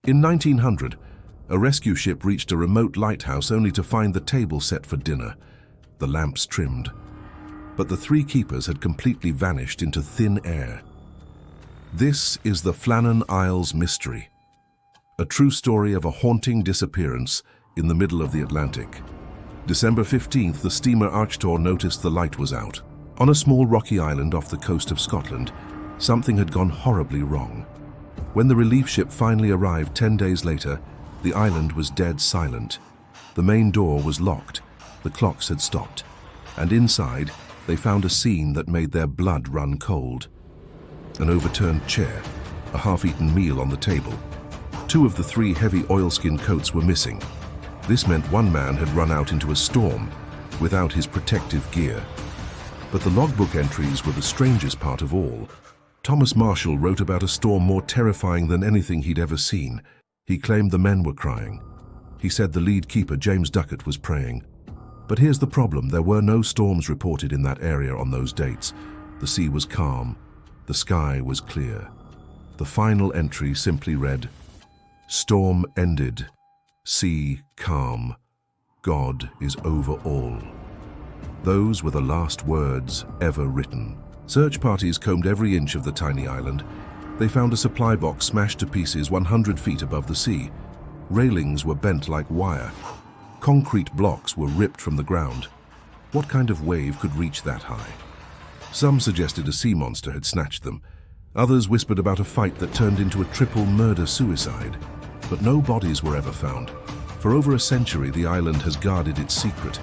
In 1900, a rescue ship reached a remote lighthouse only to find the table set for dinner, the lamps trimmed. But the three keepers had completely vanished into thin air. This is the Flannan Isles mystery, a true story of a haunting disappearance in the middle of the Atlantic. December 15th, the steamer Archtor noticed the light was out. On a small rocky island off the coast of Scotland, something had gone horribly wrong. When the relief ship finally arrived 10 days later, the island was dead silent. The main door was locked, the clocks had stopped, and inside they found a scene that made their blood run cold. An overturned chair, a half-eaten meal on the table. 2 of the 3 heavy oilskin coats were missing. This meant one man had run out into a storm without his protective gear. But the logbook entries were the strangest part of all. Thomas Marshall wrote about a storm more terrifying than anything he'd ever seen. He claimed the men were crying. He said the lead keeper, James Duckett, was praying. But here's the problem: there were no storms reported in that area on those dates. The sea was calm. The sky was clear. The final entry simply read, "Storm ended. Sea calm. God is over all." Those were the last words ever written. Search parties combed every inch of the tiny island. They found a supply box smashed to pieces 100 feet above the sea. Railings were bent like wire. Concrete blocks were ripped from the ground. What kind of wave could reach that high? Some suggested a sea monster had snatched them. Others whispered about a fight that turned into a triple murder-suicide. But no bodies were ever found. For over a century, the island has guarded its secret.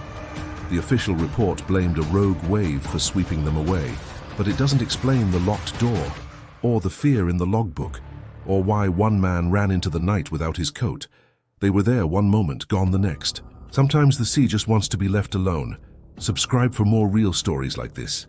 The official report blamed a rogue wave for sweeping them away, but it doesn't explain the locked door, or the fear in the logbook, or why one man ran into the night without his coat. They were there one moment, gone the next. Sometimes the sea just wants to be left alone. Subscribe for more real stories like this.